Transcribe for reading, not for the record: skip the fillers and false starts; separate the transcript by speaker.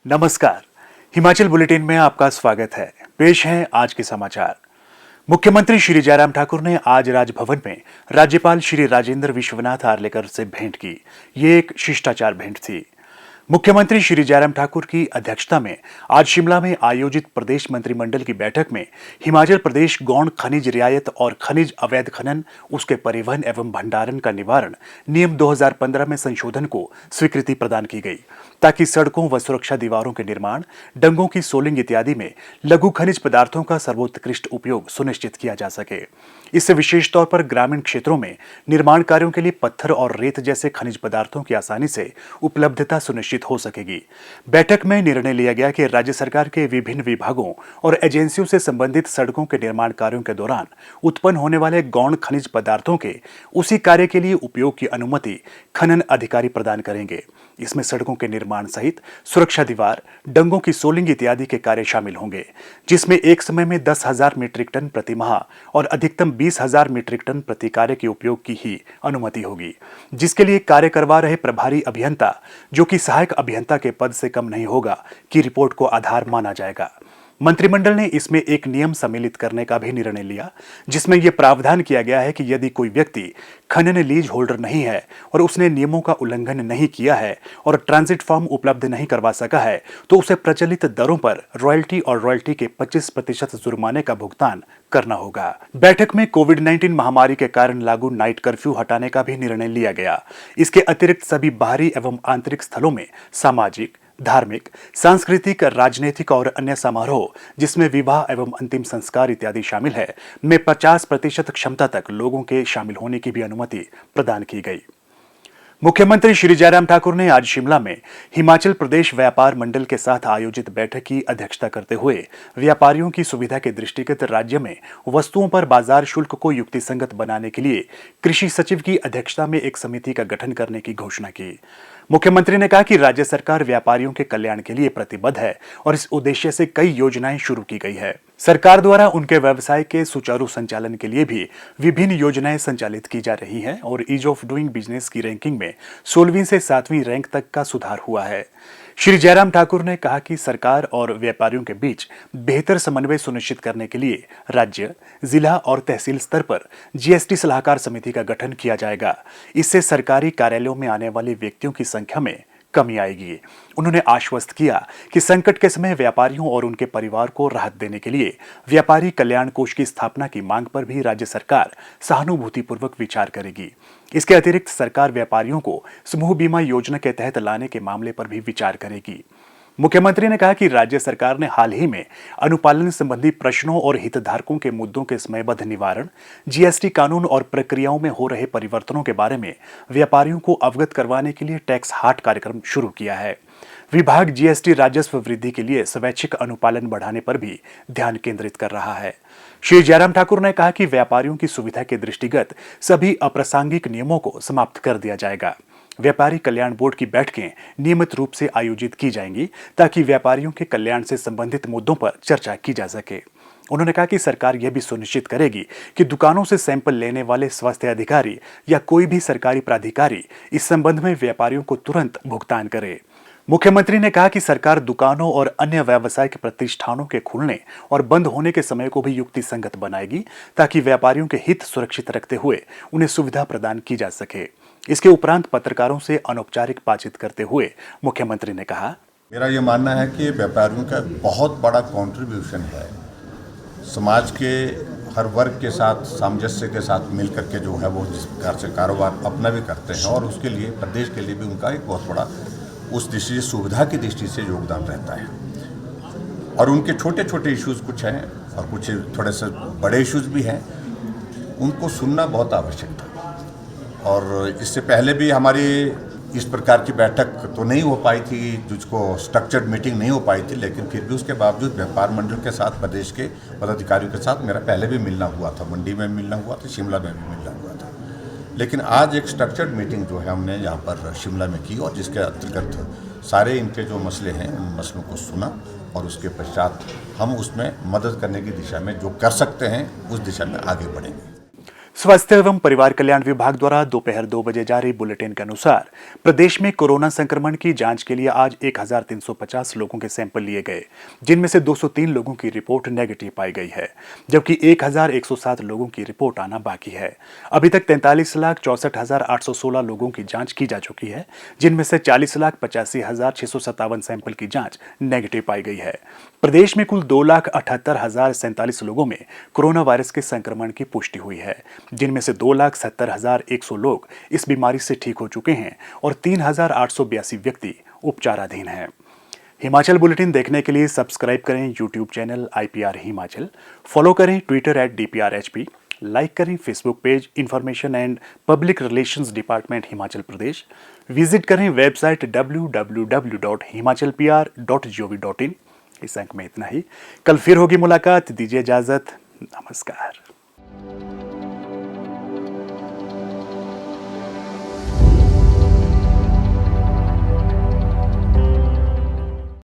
Speaker 1: नमस्कार। हिमाचल बुलेटिन में आपका स्वागत है। पेश हैं आज के समाचार। मुख्यमंत्री श्री जयराम ठाकुर ने आज राजभवन में राज्यपाल श्री राजेंद्र विश्वनाथ आर्लेकर से भेंट की। ये एक शिष्टाचार भेंट थी। मुख्यमंत्री श्री जयराम ठाकुर की अध्यक्षता में आज शिमला में आयोजित प्रदेश मंत्रिमंडल की बैठक में हिमाचल प्रदेश गौण खनिज रियायत और खनिज अवैध खनन, उसके परिवहन एवं भंडारण का निवारण नियम 2015 में संशोधन को स्वीकृति प्रदान की गई, ताकि सड़कों व सुरक्षा दीवारों के निर्माण, डंगों की सोलिंग इत्यादि में लघु खनिज पदार्थों का सर्वोत्कृष्ट उपयोग सुनिश्चित किया जा सके। इससे विशेष तौर पर ग्रामीण क्षेत्रों में निर्माण कार्यों के लिए पत्थर और रेत जैसे खनिज पदार्थों की आसानी से उपलब्धता सुनिश्चित हो सकेगी। बैठक में निर्णय लिया गया कि राज्य सरकार के विभिन्न विभागों और एजेंसियों से संबंधित सड़कों के निर्माण कार्यों के दौरान उत्पन्न होने वाले गौण खनिज पदार्थों के उसी कार्य के लिए उपयोग की अनुमति खनन अधिकारी प्रदान करेंगे। इसमें सड़कों के निर्माण सहित सुरक्षा दीवार, डंगों की सोलिंग इत्यादि के कार्य शामिल होंगे, जिसमें एक समय में 10,000 मीट्रिक टन प्रति माह और अधिकतम 20,000 मीट्रिक टन प्रति कार्य के उपयोग की ही अनुमति होगी, जिसके लिए कार्य करवा रहे प्रभारी अभियंता, जो कि सहायक अभियंता के पद से कम नहीं होगा, की रिपोर्ट को आधार माना जाएगा। मंत्रिमंडल ने इसमें एक नियम सम्मिलित करने का भी निर्णय लिया, जिसमें यह प्रावधान किया गया है कि यदि कोई व्यक्ति खनन लीज होल्डर नहीं है और उसने नियमों का उल्लंघन नहीं किया है और ट्रांजिट फॉर्म उपलब्ध नहीं करवा सका है, तो उसे प्रचलित दरों पर रॉयल्टी और रॉयल्टी के 25% जुर्माने का भुगतान करना होगा। बैठक में कोविड-19 महामारी के कारण लागू नाइट कर्फ्यू हटाने का भी निर्णय लिया गया। इसके अतिरिक्त सभी बाहरी एवं आंतरिक स्थलों में सामाजिक, धार्मिक, सांस्कृतिक, राजनीतिक और अन्य समारोह, जिसमें विवाह एवं अंतिम संस्कार इत्यादि शामिल है, में 50% क्षमता तक लोगों के शामिल होने की भी अनुमति प्रदान की गई। मुख्यमंत्री श्री जयराम ठाकुर ने आज शिमला में हिमाचल प्रदेश व्यापार मंडल के साथ आयोजित बैठक की अध्यक्षता करते हुए व्यापारियों की सुविधा के दृष्टिगत राज्य में वस्तुओं पर बाजार शुल्क को युक्तिसंगत बनाने के लिए कृषि सचिव की अध्यक्षता में एक समिति का गठन करने की घोषणा की। मुख्यमंत्री ने कहा कि राज्य सरकार व्यापारियों के कल्याण के लिए प्रतिबद्ध है और इस उद्देश्य से कई योजनाएं शुरू की गई है। सरकार द्वारा उनके व्यवसाय के सुचारू संचालन के लिए भी विभिन्न योजनाएं संचालित की जा रही हैं और ईज ऑफ डूइंग बिजनेस की रैंकिंग में 16वीं से 7वीं रैंक तक का सुधार हुआ है। श्री जयराम ठाकुर ने कहा कि सरकार और व्यापारियों के बीच बेहतर समन्वय सुनिश्चित करने के लिए राज्य, जिला और तहसील स्तर पर जीएसटी सलाहकार समिति का गठन किया जाएगा। इससे सरकारी कार्यालयों में आने वाले व्यक्तियों की संख्या में कमी आएगी। उन्होंने आश्वस्त किया कि संकट के समय व्यापारियों और उनके परिवार को राहत देने के लिए व्यापारी कल्याण कोष की स्थापना की मांग पर भी राज्य सरकार सहानुभूतिपूर्वक विचार करेगी। इसके अतिरिक्त सरकार व्यापारियों को समूह बीमा योजना के तहत लाने के मामले पर भी विचार करेगी। मुख्यमंत्री ने कहा कि राज्य सरकार ने हाल ही में अनुपालन संबंधी प्रश्नों और हितधारकों के मुद्दों के समयबद्ध निवारण, जीएसटी कानून और प्रक्रियाओं में हो रहे परिवर्तनों के बारे में व्यापारियों को अवगत करवाने के लिए टैक्स हाट कार्यक्रम शुरू किया है। विभाग जीएसटी राजस्व वृद्धि के लिए स्वैच्छिक अनुपालन बढ़ाने पर भी ध्यान केंद्रित कर रहा है। श्री जयराम ठाकुर ने कहा कि व्यापारियों की सुविधा के दृष्टिगत सभी अप्रासंगिक नियमों को समाप्त कर दिया जाएगा। व्यापारी कल्याण बोर्ड की बैठकें नियमित रूप से आयोजित की जाएंगी, ताकि व्यापारियों के कल्याण से संबंधित मुद्दों पर चर्चा की जा सके। उन्होंने कहा कि सरकार यह भी सुनिश्चित करेगी कि दुकानों से सैंपल लेने वाले स्वास्थ्य अधिकारी या कोई भी सरकारी प्राधिकारी इस संबंध में व्यापारियों को तुरंत भुगतान करे। मुख्यमंत्री ने कहा कि सरकार दुकानों और अन्य व्यावसायिक प्रतिष्ठानों के खुलने और बंद होने के समय को भी युक्तिसंगत बनाएगी, ताकि व्यापारियों के हित सुरक्षित रखते हुए उन्हें सुविधा प्रदान की जा सके। इसके उपरांत पत्रकारों से अनौपचारिक बातचीत करते हुए मुख्यमंत्री ने कहा,
Speaker 2: मेरा ये मानना है कि व्यापारियों का बहुत बड़ा कंट्रीब्यूशन है। समाज के हर वर्ग के साथ सामंजस्य के साथ मिलकर के जो है वो जिस प्रकार से कारोबार अपना भी करते हैं और उसके लिए प्रदेश के लिए भी उनका एक बहुत बड़ा उस दृष्टि से सुविधा की दृष्टि से योगदान रहता है। और उनके छोटे छोटे इश्यूज़ कुछ हैं और कुछ थोड़े से बड़े इश्यूज़ भी हैं, उनको सुनना बहुत आवश्यक था। और इससे पहले भी हमारी इस प्रकार की बैठक तो नहीं हो पाई थी, जिसको स्ट्रक्चर्ड मीटिंग नहीं हो पाई थी, लेकिन फिर भी उसके बावजूद व्यापार मंडल के साथ प्रदेश के पदाधिकारियों के साथ मेरा पहले भी मिलना हुआ था। मंडी में मिलना हुआ था, शिमला में भी मिलना हुआ था। लेकिन आज एक स्ट्रक्चर्ड मीटिंग जो है हमने यहाँ पर शिमला में की और जिसके अंतर्गत सारे इनके जो मसले हैं उन मसलों को सुना और उसके पश्चात हम उसमें मदद करने की दिशा में जो कर सकते हैं उस दिशा में आगे बढ़ेंगे।
Speaker 1: स्वास्थ्य एवं परिवार कल्याण विभाग द्वारा दोपहर 2 बजे जारी बुलेटिन के अनुसार प्रदेश में कोरोना संक्रमण की जांच के लिए आज 1350 लोगों के सैंपल लिए गए, जिनमें से 203 लोगों की रिपोर्ट नेगेटिव पाई गई है, जबकि 1107 लोगों की रिपोर्ट आना बाकी है। अभी तक 43,64,816 लोगों की जांच की जा चुकी है, जिनमें से 40,85,657 सैंपल की जांच नेगेटिव पाई गई है। प्रदेश में कुल 2,78,047 लोगों में कोरोना वायरस के संक्रमण की पुष्टि हुई है, जिनमें से 2,70,100 लोग इस बीमारी से ठीक हो चुके हैं और 3,882 व्यक्ति उपचाराधीन हैं। हिमाचल बुलेटिन देखने के लिए सब्सक्राइब करें YouTube channel IPR Himachal, follow करें ट्विटर @DPRHP, लाइक करें Facebook page information and public relations department Himachal Pradesh, visit करें वेबसाइट www.himachalpr.gov.in। इस अंक में इतना ही। कल फिर होगी मुलाकात, दीजिए इजाजत। नमस्कार।